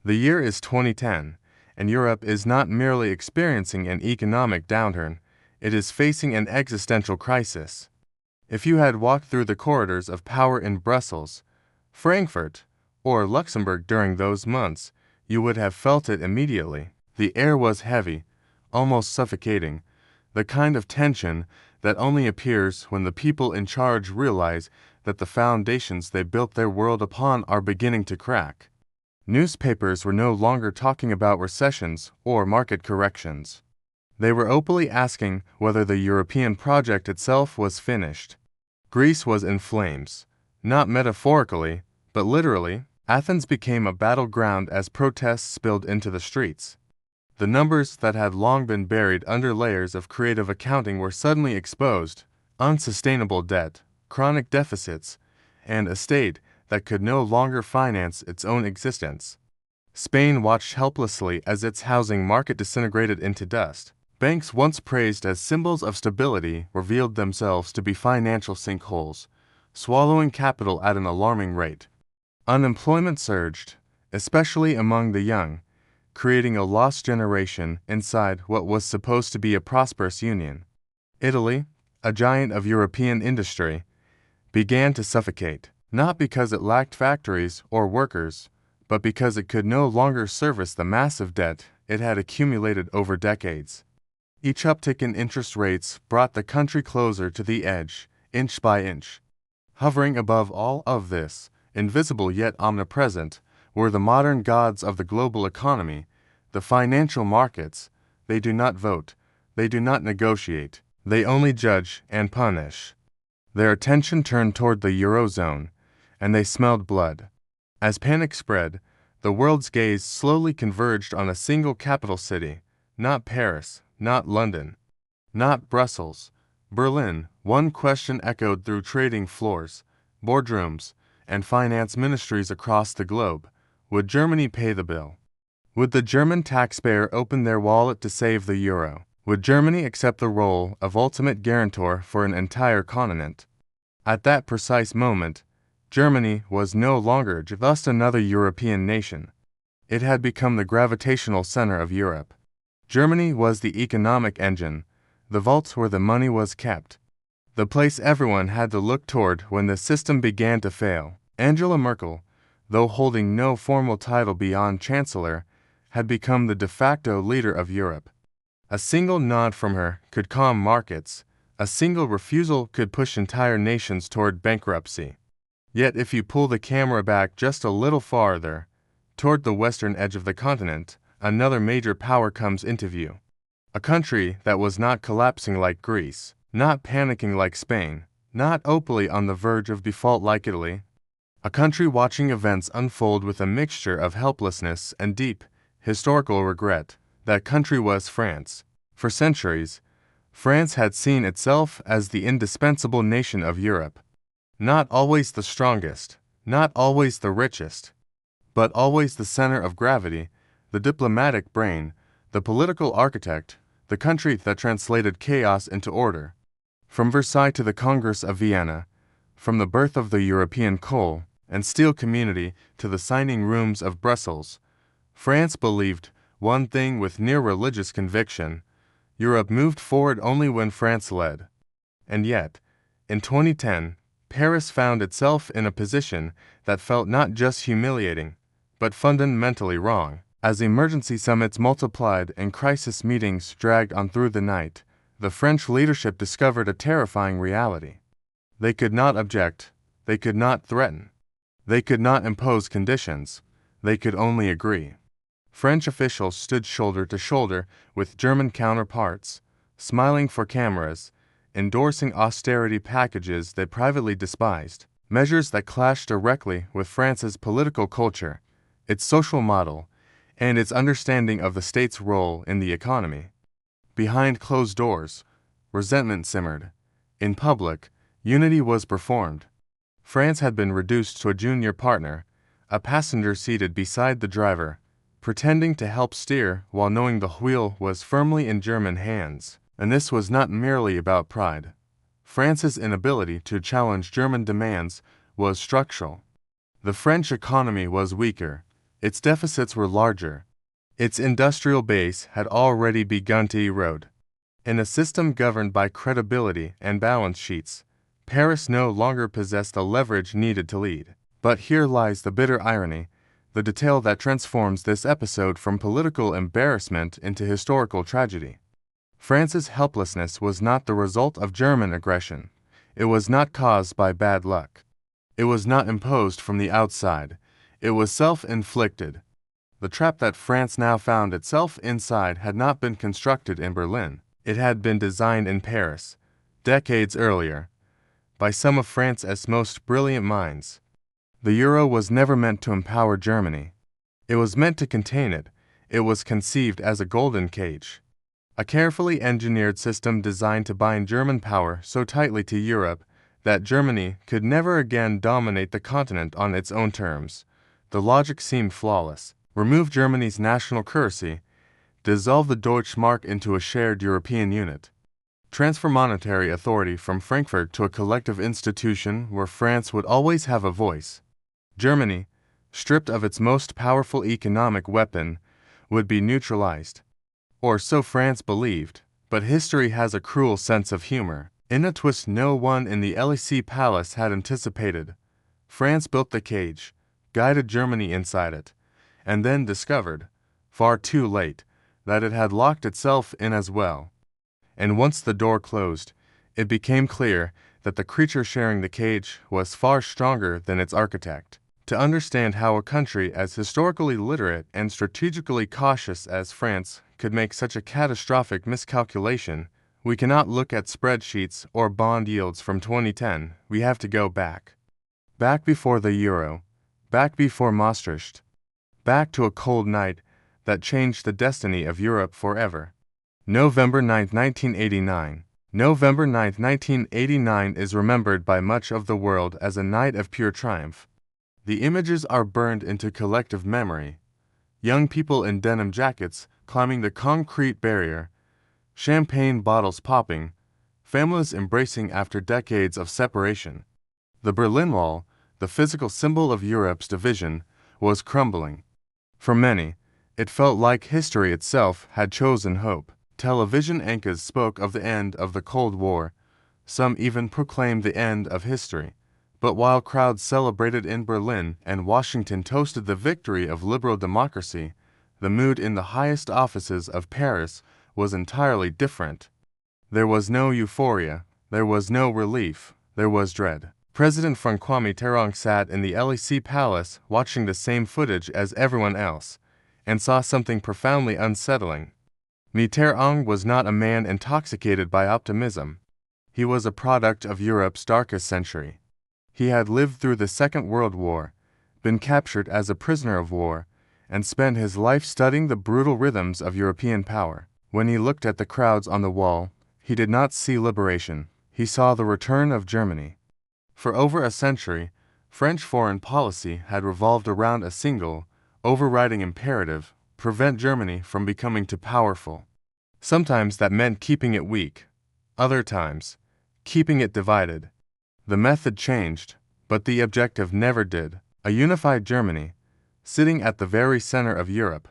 The year is 2010, and Europe is not merely experiencing an economic downturn, it is facing an existential crisis. If you had walked through the corridors of power in Brussels, Frankfurt, or Luxembourg during those months, you would have felt it immediately. The air was heavy, almost suffocating, the kind of tension that only appears when the people in charge realize that the foundations they built their world upon are beginning to crack. Newspapers were no longer talking about recessions or market corrections. They were openly asking whether the European project itself was finished. Greece was in flames, not metaphorically, but literally. Athens became a battleground as protests spilled into the streets. The numbers that had long been buried under layers of creative accounting were suddenly exposed: unsustainable debt, chronic deficits, and a state that could no longer finance its own existence. Spain watched helplessly as its housing market disintegrated into dust. Banks once praised as symbols of stability revealed themselves to be financial sinkholes, swallowing capital at an alarming rate. Unemployment surged, especially among the young, creating a lost generation inside what was supposed to be a prosperous union. Italy, a giant of European industry, began to suffocate, not because it lacked factories or workers, but because it could no longer service the massive debt it had accumulated over decades. Each uptick in interest rates brought the country closer to the edge, inch by inch. Hovering above all of this, invisible yet omnipresent, were the modern gods of the global economy, the financial markets. They do not vote, they do not negotiate, they only judge and punish. Their attention turned toward the Eurozone, and they smelled blood. As panic spread, the world's gaze slowly converged on a single capital city, not Paris, not London, not Brussels, Berlin. One question echoed through trading floors, boardrooms, and finance ministries across the globe: would Germany pay the bill? Would the German taxpayer open their wallet to save the euro? Would Germany accept the role of ultimate guarantor for an entire continent? At that precise moment, Germany was no longer just another European nation. It had become the gravitational center of Europe. Germany was the economic engine, the vault where the money was kept, the place everyone had to look toward when the system began to fail. Angela Merkel, though holding no formal title beyond Chancellor, had become the de facto leader of Europe. A single nod from her could calm markets, a single refusal could push entire nations toward bankruptcy. Yet if you pull the camera back just a little farther, toward the western edge of the continent, another major power comes into view. A country that was not collapsing like Greece, not panicking like Spain, not openly on the verge of default like Italy. A country watching events unfold with a mixture of helplessness and deep, historical regret. That country was France. For centuries, France had seen itself as the indispensable nation of Europe. Not always the strongest, not always the richest, but always the center of gravity, the diplomatic brain, the political architect, the country that translated chaos into order. From Versailles to the Congress of Vienna, from the birth of the European coal and steel community to the signing rooms of Brussels, France believed one thing with near religious conviction: Europe moved forward only when France led. And yet, in 2010, Paris found itself in a position that felt not just humiliating, but fundamentally wrong. As emergency summits multiplied and crisis meetings dragged on through the night, the French leadership discovered a terrifying reality. They could not object, they could not threaten, they could not impose conditions, they could only agree. French officials stood shoulder to shoulder with German counterparts, smiling for cameras, endorsing austerity packages they privately despised, measures that clashed directly with France's political culture, its social model, and its understanding of the state's role in the economy. Behind closed doors, resentment simmered. In public, unity was performed. France had been reduced to a junior partner, a passenger seated beside the driver, pretending to help steer while knowing the wheel was firmly in German hands. And this was not merely about pride. France's inability to challenge German demands was structural. The French economy was weaker, Its deficits were larger. Its industrial base had already begun to erode. In a system governed by credibility and balance sheets, Paris no longer possessed the leverage needed to lead. But here lies the bitter irony, the detail that transforms this episode from political embarrassment into historical tragedy. France's helplessness was not the result of German aggression. It was not caused by bad luck. It was not imposed from the outside. It was self-inflicted. The trap that France now found itself inside had not been constructed in Berlin. It had been designed in Paris, decades earlier, by some of France's most brilliant minds. The euro was never meant to empower Germany. It was meant to contain it. It was conceived as a golden cage. A carefully engineered system designed to bind German power so tightly to Europe that Germany could never again dominate the continent on its own terms. The logic seemed flawless. Remove Germany's national currency, dissolve the Deutsche Mark into a shared European unit. Transfer monetary authority from Frankfurt to a collective institution where France would always have a voice. Germany, stripped of its most powerful economic weapon, would be neutralized. Or so France believed, but history has a cruel sense of humor. In a twist no one in the Élysée Palace had anticipated, France built the cage, guided Germany inside it, and then discovered, far too late, that it had locked itself in as well. And once the door closed, it became clear that the creature sharing the cage was far stronger than its architect. To understand how a country as historically literate and strategically cautious as France could make such a catastrophic miscalculation, we cannot look at spreadsheets or bond yields from 2010. We have to go back. Back before the euro. Back before Maastricht. Back to a cold night that changed the destiny of Europe forever. November 9, 1989. November 9, 1989 is remembered by much of the world as a night of pure triumph. The images are burned into collective memory. Young people in denim jackets climbing the concrete barrier, champagne bottles popping, families embracing after decades of separation. The Berlin Wall, the physical symbol of Europe's division, was crumbling. For many, it felt like history itself had chosen hope. Television anchors spoke of the end of the Cold War. Some even proclaimed the end of history. But while crowds celebrated in Berlin and Washington toasted the victory of liberal democracy, the mood in the highest offices of Paris was entirely different. There was no euphoria, there was no relief, there was dread. President François Mitterrand sat in the Élysée Palace watching the same footage as everyone else, and saw something profoundly unsettling. Mitterrand was not a man intoxicated by optimism. He was a product of Europe's darkest century. He had lived through the Second World War, been captured as a prisoner of war, and spent his life studying the brutal rhythms of European power. When he looked at the crowds on the wall, he did not see liberation. He saw the return of Germany. For over a century, French foreign policy had revolved around a single, overriding imperative: prevent Germany from becoming too powerful. Sometimes that meant keeping it weak. Other times, keeping it divided. The method changed, but the objective never did. A unified Germany, sitting at the very center of Europe,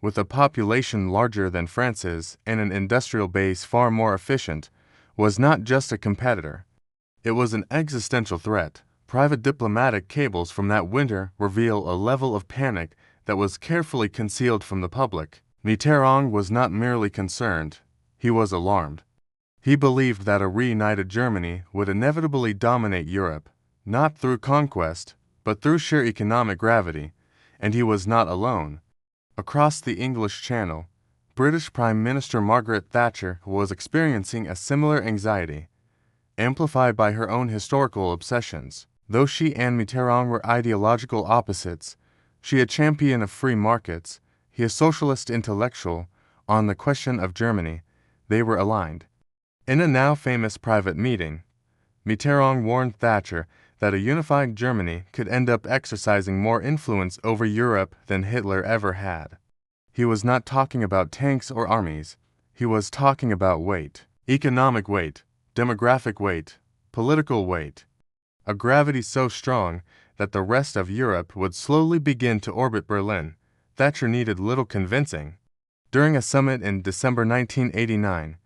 with a population larger than France's and an industrial base far more efficient, was not just a competitor. It was an existential threat. Private diplomatic cables from that winter reveal a level of panic that was carefully concealed from the public. Mitterrand was not merely concerned, he was alarmed. He believed that a reunited Germany would inevitably dominate Europe, not through conquest, but through sheer economic gravity, and he was not alone. Across the English Channel, British Prime Minister Margaret Thatcher was experiencing a similar anxiety, amplified by her own historical obsessions. Though she and Mitterrand were ideological opposites, she a champion of free markets, he a socialist intellectual, on the question of Germany, they were aligned. In a now famous private meeting, Mitterrand warned Thatcher that a unified Germany could end up exercising more influence over Europe than Hitler ever had. He was not talking about tanks or armies, he was talking about weight, economic weight, demographic weight, political weight, a gravity so strong that the rest of Europe would slowly begin to orbit Berlin, Thatcher needed little convincing. During a summit in December 1989,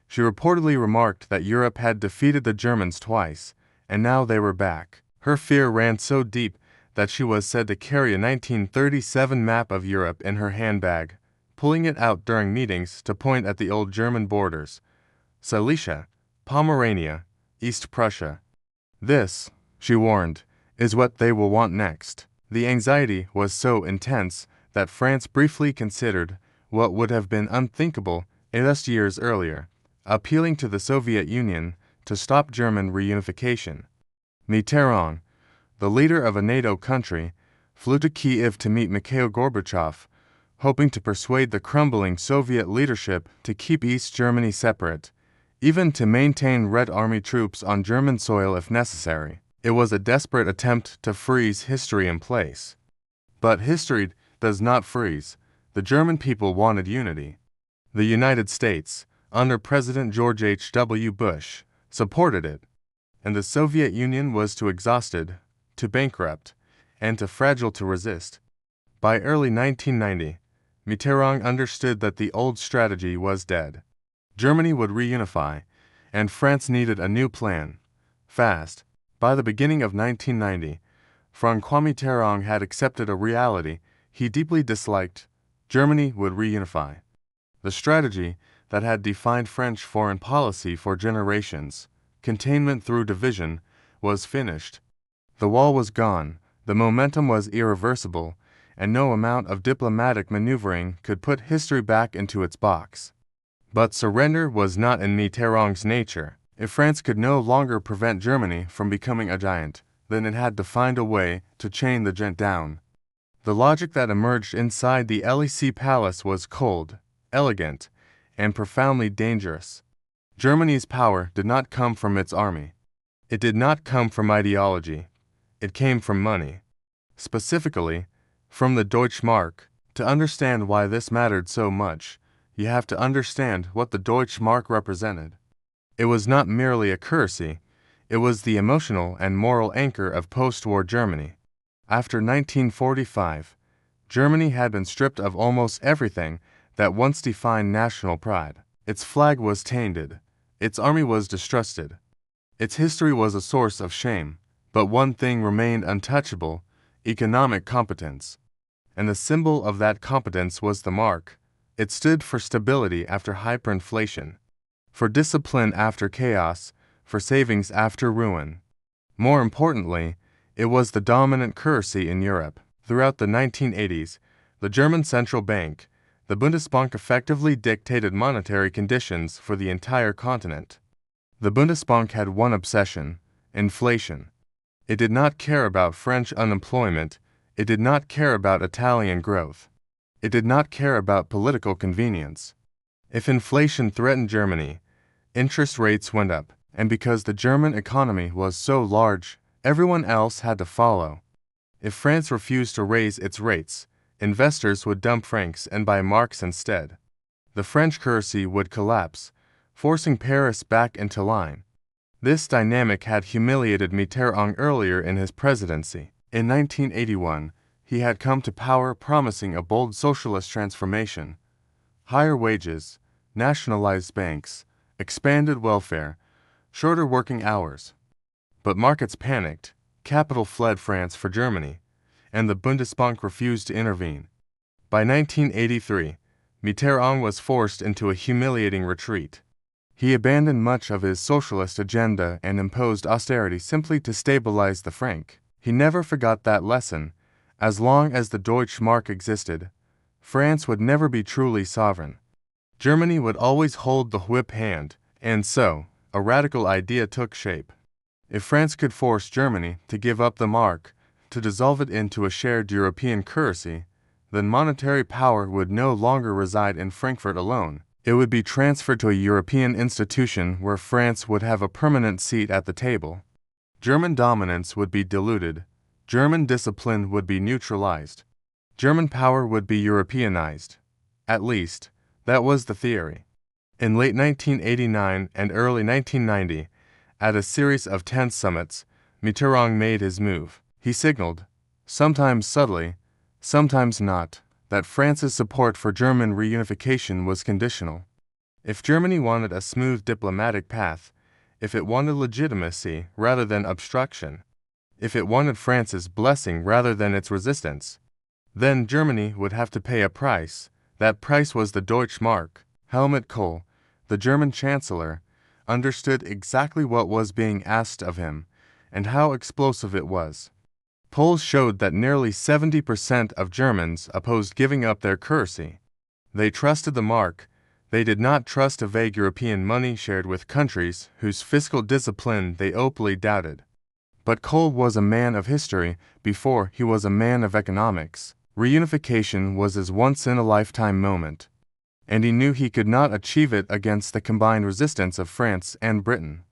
she reportedly remarked that Europe had defeated the Germans twice, and now they were back. Her fear ran so deep that she was said to carry a 1937 map of Europe in her handbag, pulling it out during meetings to point at the old German borders: Silesia, Pomerania, East Prussia. This, she warned, is what they will want next. The anxiety was so intense that France briefly considered what would have been unthinkable just years earlier, appealing to the Soviet Union to stop German reunification. Mitterrand, the leader of a NATO country, flew to Kiev to meet Mikhail Gorbachev, hoping to persuade the crumbling Soviet leadership to keep East Germany separate, even to maintain Red Army troops on German soil if necessary. It was a desperate attempt to freeze history in place. But history does not freeze. The German people wanted unity. The United States, under President George H.W. Bush, supported it, and the Soviet Union was too exhausted, too bankrupt, and too fragile to resist. By early 1990, Mitterrand understood that the old strategy was dead. Germany would reunify, and France needed a new plan. Fast. By the beginning of 1990, François Mitterrand had accepted a reality he deeply disliked: Germany would reunify. The strategy that had defined French foreign policy for generations, containment through division, was finished. The wall was gone, the momentum was irreversible, and no amount of diplomatic maneuvering could put history back into its box. But surrender was not in Mitterrand's nature. If France could no longer prevent Germany from becoming a giant, then it had to find a way to chain the giant down. The logic that emerged inside the Élysée Palace was cold, elegant, and profoundly dangerous. Germany's power did not come from its army. It did not come from ideology. It came from money. Specifically, from the Deutsche Mark. To understand why this mattered so much, you have to understand what the Deutsche Mark represented. It was not merely a currency, it was the emotional and moral anchor of post-war Germany. After 1945, Germany had been stripped of almost everything that once defined national pride. Its flag was tainted, its army was distrusted, its history was a source of shame, but one thing remained untouchable: economic competence. And the symbol of that competence was the mark. It stood for stability after hyperinflation, for discipline after chaos, for savings after ruin. More importantly, it was the dominant currency in Europe. Throughout the 1980s, the German central bank, the Bundesbank, effectively dictated monetary conditions for the entire continent. The Bundesbank had one obsession: inflation. It did not care about French unemployment. It did not care about Italian growth. It did not care about political convenience. If inflation threatened Germany, interest rates went up, and because the German economy was so large, everyone else had to follow. If France refused to raise its rates, investors would dump francs and buy marks instead. The French currency would collapse, forcing Paris back into line. This dynamic had humiliated Mitterrand earlier in his presidency. In 1981, he had come to power promising a bold socialist transformation: higher wages, nationalized banks, expanded welfare, shorter working hours. But markets panicked, capital fled France for Germany, and the Bundesbank refused to intervene. By 1983, Mitterrand was forced into a humiliating retreat. He abandoned much of his socialist agenda and imposed austerity simply to stabilize the franc. He never forgot that lesson. As long as the Deutsche Mark existed, France would never be truly sovereign. Germany would always hold the whip hand, and so, a radical idea took shape. If France could force Germany to give up the mark, to dissolve it into a shared European currency, then monetary power would no longer reside in Frankfurt alone. It would be transferred to a European institution where France would have a permanent seat at the table. German dominance would be diluted. German discipline would be neutralized. German power would be Europeanized. At least, that was the theory. In late 1989 and early 1990, at a series of tense summits, Mitterrand made his move. He signaled, sometimes subtly, sometimes not, that France's support for German reunification was conditional. If Germany wanted a smooth diplomatic path, if it wanted legitimacy rather than obstruction, if it wanted France's blessing rather than its resistance, then Germany would have to pay a price. That price was the Deutsche Mark. Helmut Kohl, the German chancellor, understood exactly what was being asked of him and how explosive it was. Polls showed that nearly 70% of Germans opposed giving up their currency. They trusted the mark. They did not trust a vague European money shared with countries whose fiscal discipline they openly doubted. But Kohl was a man of history before he was a man of economics. Reunification was his once-in-a-lifetime moment, and he knew he could not achieve it against the combined resistance of France and Britain.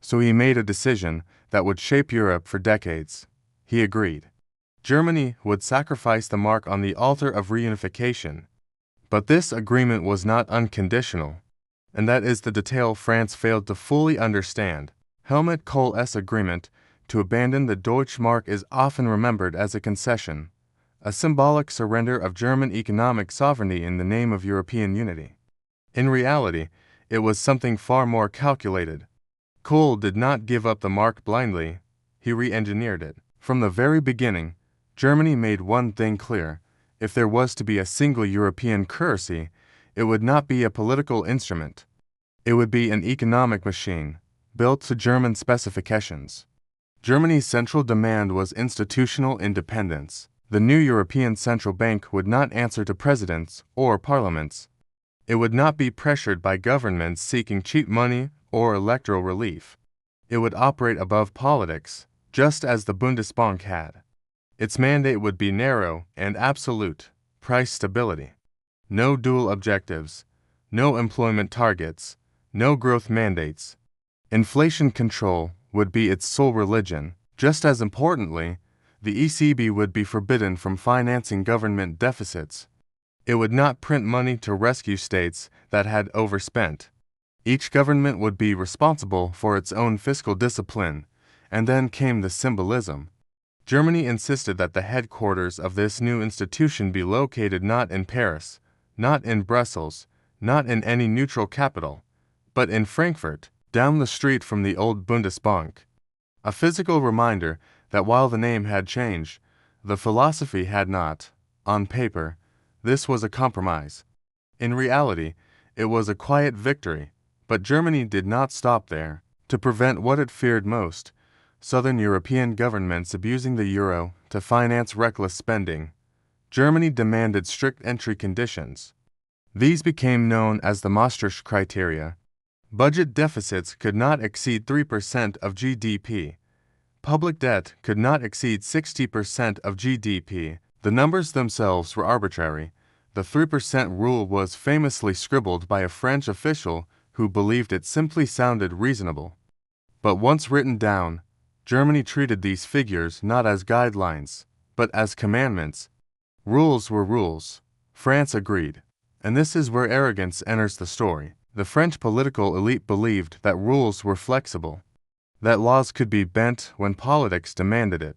So he made a decision that would shape Europe for decades. He agreed. Germany would sacrifice the mark on the altar of reunification. But this agreement was not unconditional, and that is the detail France failed to fully understand. Helmut Kohl's agreement to abandon the Deutsche Mark is often remembered as a concession, a symbolic surrender of German economic sovereignty in the name of European unity. In reality, it was something far more calculated. Kohl did not give up the mark blindly, he re-engineered it. From the very beginning, Germany made one thing clear: if there was to be a single European currency, it would not be a political instrument. It would be an economic machine, built to German specifications. Germany's central demand was institutional independence. The new European Central Bank would not answer to presidents or parliaments. It would not be pressured by governments seeking cheap money or electoral relief. It would operate above politics, just as the Bundesbank had. Its mandate would be narrow and absolute: price stability. No dual objectives, no employment targets, no growth mandates. Inflation control would be its sole religion. Just as importantly, the ECB would be forbidden from financing government deficits. It would not print money to rescue states that had overspent. Each government would be responsible for its own fiscal discipline, and then came the symbolism. Germany insisted that the headquarters of this new institution be located not in Paris, not in Brussels, not in any neutral capital, but in Frankfurt, down the street from the old Bundesbank. A physical reminder that while the name had changed, the philosophy had not. On paper, this was a compromise. In reality, it was a quiet victory, but Germany did not stop there. To prevent what it feared most, Southern European governments abusing the euro to finance reckless spending, Germany demanded strict entry conditions. These became known as the Maastricht criteria. Budget deficits could not exceed 3% of GDP. Public debt could not exceed 60% of GDP. The numbers themselves were arbitrary. The 3% rule was famously scribbled by a French official who believed it simply sounded reasonable. But once written down, Germany treated these figures not as guidelines, but as commandments. Rules were rules. France agreed. And this is where arrogance enters the story. The French political elite believed that rules were flexible, that laws could be bent when politics demanded it,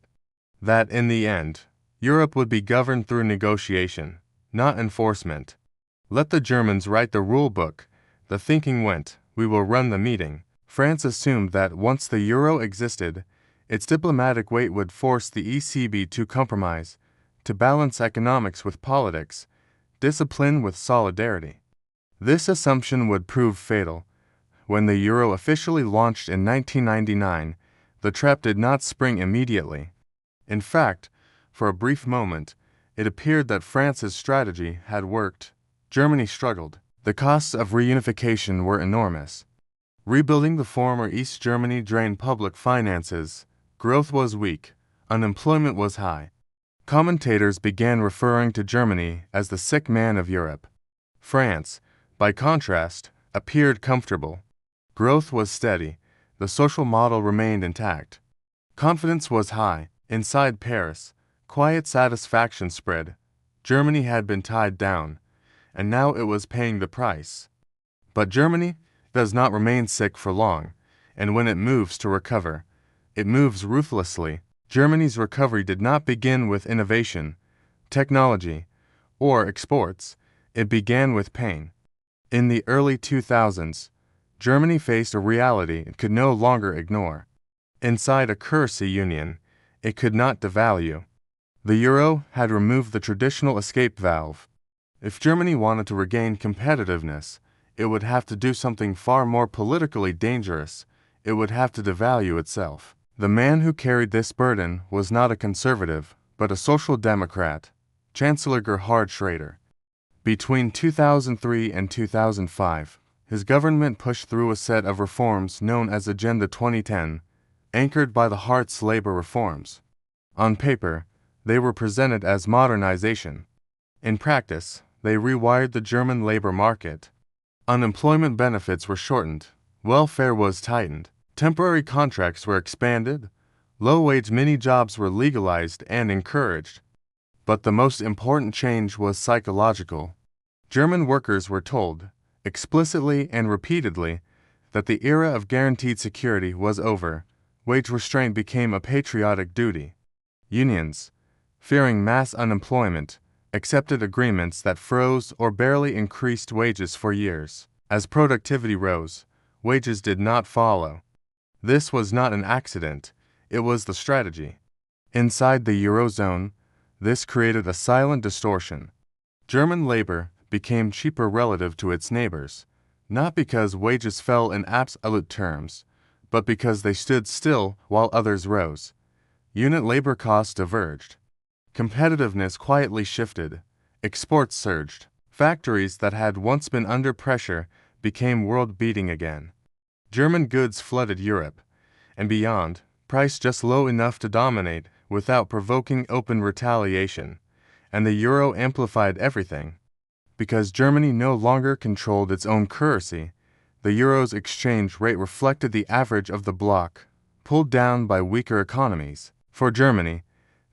that in the end, Europe would be governed through negotiation, not enforcement. Let the Germans write the rule book. The thinking went, we will run the meeting. France assumed that once the euro existed, its diplomatic weight would force the ECB to compromise, to balance economics with politics, discipline with solidarity. This assumption would prove fatal. When the euro officially launched in 1999, the trap did not spring immediately. In fact, for a brief moment, it appeared that France's strategy had worked. Germany struggled. The costs of reunification were enormous. Rebuilding the former East Germany drained public finances. Growth was weak. Unemployment was high. Commentators began referring to Germany as the sick man of Europe. France, by contrast, appeared comfortable. Growth was steady. The social model remained intact. Confidence was high. Inside Paris, quiet satisfaction spread. Germany had been tied down, and now it was paying the price. But Germany does not remain sick for long, and when it moves to recover, it moves ruthlessly. Germany's recovery did not begin with innovation, technology, or exports. It began with pain. In the early 2000s, Germany faced a reality it could no longer ignore. Inside a currency union, it could not devalue. The euro had removed the traditional escape valve. If Germany wanted to regain competitiveness, it would have to do something far more politically dangerous. It would have to devalue itself. The man who carried this burden was not a conservative, but a social democrat, Chancellor Gerhard Schroeder. Between 2003 and 2005, his government pushed through a set of reforms known as Agenda 2010, anchored by the Hartz labor reforms. On paper, they were presented as modernization. In practice, they rewired the German labor market. Unemployment benefits were shortened, welfare was tightened, temporary contracts were expanded, low-wage mini-jobs were legalized and encouraged. But the most important change was psychological. German workers were told, explicitly and repeatedly, that the era of guaranteed security was over. Wage restraint became a patriotic duty. Unions, fearing mass unemployment, accepted agreements that froze or barely increased wages for years. As productivity rose, wages did not follow. This was not an accident, it was the strategy. Inside the Eurozone, this created a silent distortion. German labor became cheaper relative to its neighbors, not because wages fell in absolute terms, but because they stood still while others rose. Unit labor costs diverged. Competitiveness quietly shifted. Exports surged. Factories that had once been under pressure became world-beating again. German goods flooded Europe, and beyond, priced just low enough to dominate without provoking open retaliation, and the euro amplified everything. Because Germany no longer controlled its own currency, the euro's exchange rate reflected the average of the bloc, pulled down by weaker economies. For Germany,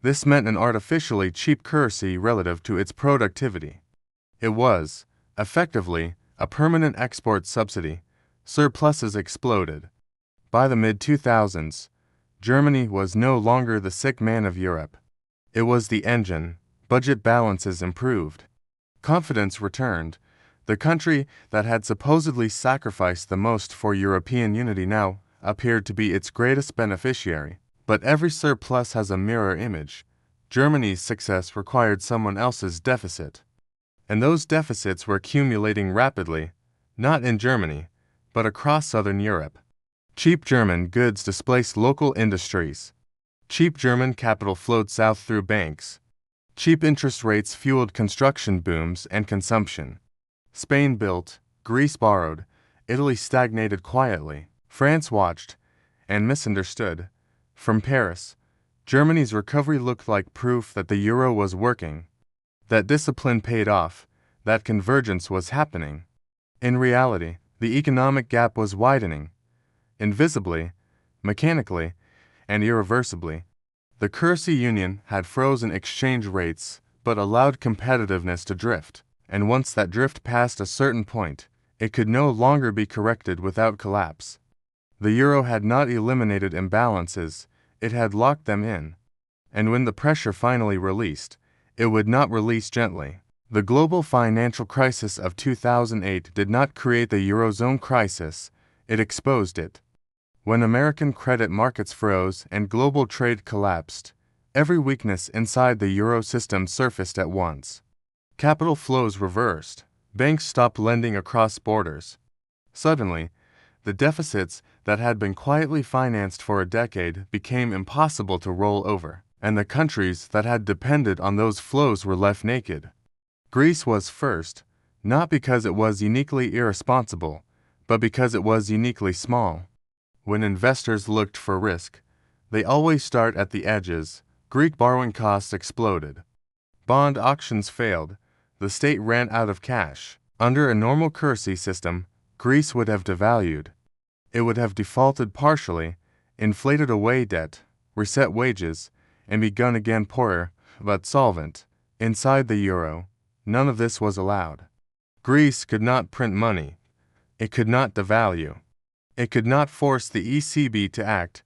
this meant an artificially cheap currency relative to its productivity. It was, effectively, a permanent export subsidy. Surpluses exploded. By the mid-2000s, Germany was no longer the sick man of Europe. It was the engine. Budget balances improved. Confidence returned. The country that had supposedly sacrificed the most for European unity now appeared to be its greatest beneficiary. But every surplus has a mirror image. Germany's success required someone else's deficit. And those deficits were accumulating rapidly, not in Germany, but across southern Europe. Cheap German goods displaced local industries. Cheap German capital flowed south through banks. Cheap interest rates fueled construction booms and consumption. Spain built, Greece borrowed, Italy stagnated quietly. France watched and misunderstood. From Paris, Germany's recovery looked like proof that the euro was working, that discipline paid off, that convergence was happening. In reality, the economic gap was widening, invisibly, mechanically, and irreversibly. The currency union had frozen exchange rates but allowed competitiveness to drift, and once that drift passed a certain point, it could no longer be corrected without collapse. The euro had not eliminated imbalances, it had locked them in. And when the pressure finally released, it would not release gently. The global financial crisis of 2008 did not create the Eurozone crisis, it exposed it. When American credit markets froze and global trade collapsed, every weakness inside the euro system surfaced at once. Capital flows reversed. Banks stopped lending across borders. Suddenly, the deficits that had been quietly financed for a decade became impossible to roll over, and the countries that had depended on those flows were left naked. Greece was first, not because it was uniquely irresponsible, but because it was uniquely small. When investors looked for risk, they always start at the edges. Greek borrowing costs exploded. Bond auctions failed. The state ran out of cash. Under a normal currency system, Greece would have devalued. It would have defaulted partially, inflated away debt, reset wages, and begun again poorer, but solvent. Inside the euro, none of this was allowed. Greece could not print money. It could not devalue. It could not force the ECB to act,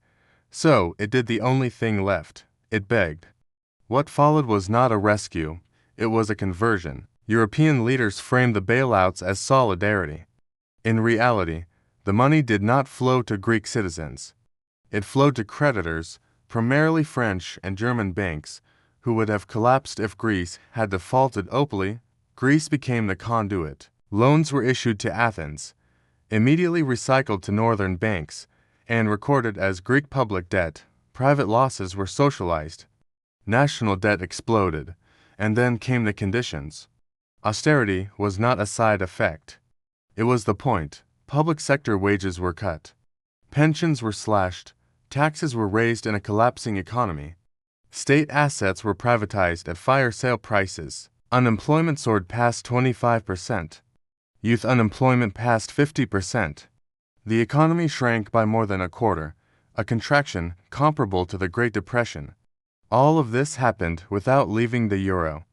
So, it did the only thing left. It begged. What followed was not a rescue, it was a conversion. European leaders framed the bailouts as solidarity. In reality, the money did not flow to Greek citizens. It flowed to creditors, primarily French and German banks, who would have collapsed if Greece had defaulted openly. Greece became the conduit. Loans were issued to Athens, immediately recycled to northern banks, and recorded as Greek public debt. Private losses were socialized. National debt exploded, and then came the conditions. Austerity was not a side effect. It was the point. Public sector wages were cut. Pensions were slashed. Taxes were raised in a collapsing economy. State assets were privatized at fire sale prices. Unemployment soared past 25%. Youth unemployment passed 50%. The economy shrank by more than a quarter, a contraction comparable to the Great Depression. All of this happened without leaving the euro.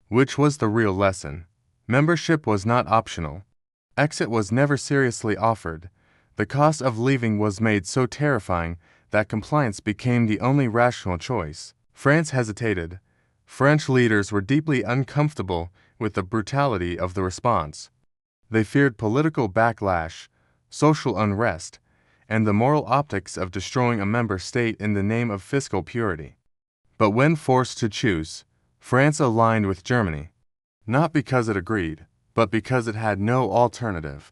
Which was the real lesson. Membership was not optional. Exit was never seriously offered. The cost of leaving was made so terrifying that compliance became the only rational choice. France hesitated. French leaders were deeply uncomfortable with the brutality of the response. They feared political backlash, social unrest, and the moral optics of destroying a member state in the name of fiscal purity. But when forced to choose, France aligned with Germany. Not because it agreed, but because it had no alternative.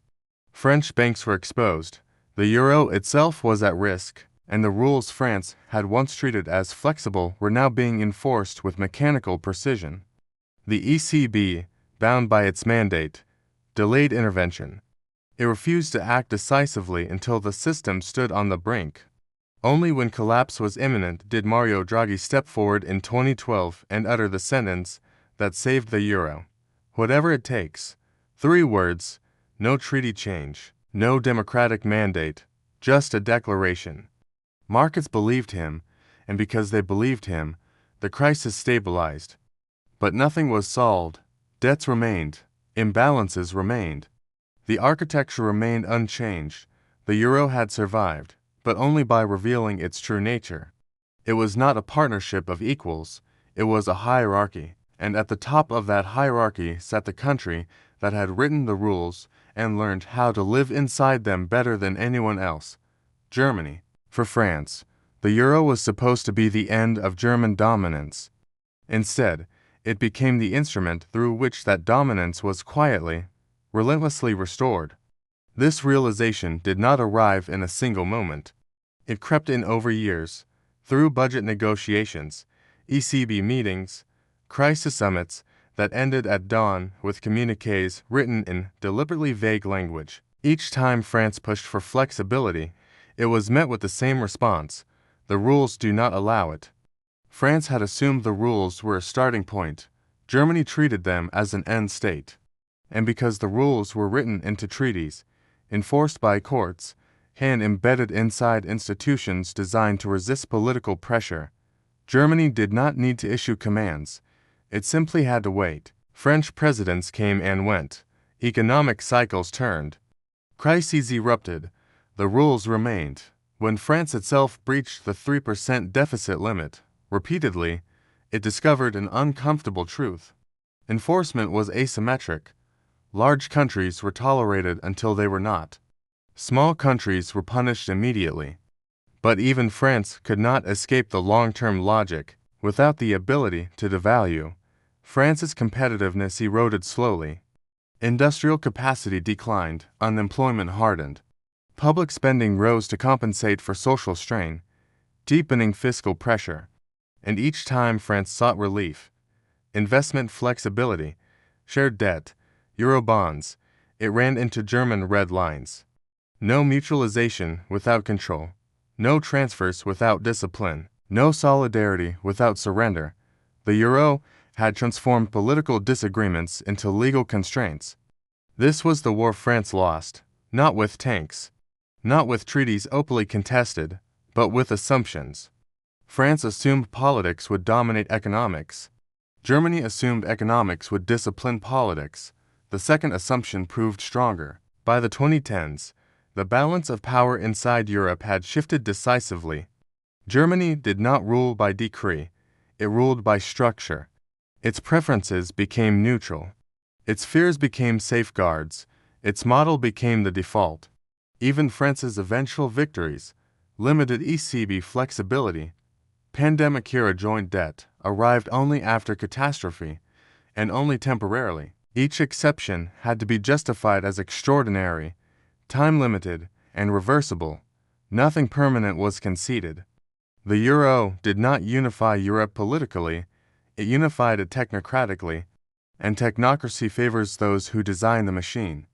French banks were exposed, the euro itself was at risk, and the rules France had once treated as flexible were now being enforced with mechanical precision. The ECB, bound by its mandate, delayed intervention. It refused to act decisively until the system stood on the brink. Only when collapse was imminent did Mario Draghi step forward in 2012 and utter the sentence that saved the euro. Whatever it takes. 3 words, no treaty change, no democratic mandate, just a declaration. Markets believed him, and because they believed him, the crisis stabilized. But nothing was solved. Debts remained. Imbalances remained. The architecture remained unchanged. The euro had survived, but only by revealing its true nature. It was not a partnership of equals, it was a hierarchy, and at the top of that hierarchy sat the country that had written the rules and learned how to live inside them better than anyone else. Germany. For France, the euro was supposed to be the end of German dominance. Instead, it became the instrument through which that dominance was quietly, relentlessly restored. This realization did not arrive in a single moment. It crept in over years, through budget negotiations, ECB meetings, crisis summits that ended at dawn with communiques written in deliberately vague language. Each time France pushed for flexibility, it was met with the same response: the rules do not allow it. France had assumed the rules were a starting point. Germany treated them as an end state. And because the rules were written into treaties, enforced by courts, and embedded inside institutions designed to resist political pressure, Germany did not need to issue commands. It simply had to wait. French presidents came and went. Economic cycles turned. Crises erupted. The rules remained. When France itself breached the 3% deficit limit, repeatedly, it discovered an uncomfortable truth. Enforcement was asymmetric. Large countries were tolerated until they were not. Small countries were punished immediately. But even France could not escape the long-term logic. Without the ability to devalue, France's competitiveness eroded slowly. Industrial capacity declined, unemployment hardened. Public spending rose to compensate for social strain, deepening fiscal pressure. And each time France sought relief, investment flexibility, shared debt, Eurobonds, it ran into German red lines. No mutualization without control, no transfers without discipline, no solidarity without surrender. The euro had transformed political disagreements into legal constraints. This was the war France lost, not with tanks, not with treaties openly contested, but with assumptions. France assumed politics would dominate economics. Germany assumed economics would discipline politics. The second assumption proved stronger. By the 2010s, the balance of power inside Europe had shifted decisively. Germany did not rule by decree, it ruled by structure. Its preferences became neutral. Its fears became safeguards. Its model became the default. Even France's eventual victories, limited ECB flexibility, pandemic-era joint debt, arrived only after catastrophe, and only temporarily. Each exception had to be justified as extraordinary, time-limited, and reversible. Nothing permanent was conceded. The euro did not unify Europe politically, it unified it technocratically, and technocracy favors those who design the machine.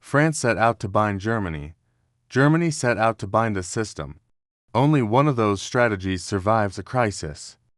France set out to bind Germany. Germany set out to bind the system. Only one of those strategies survives a crisis.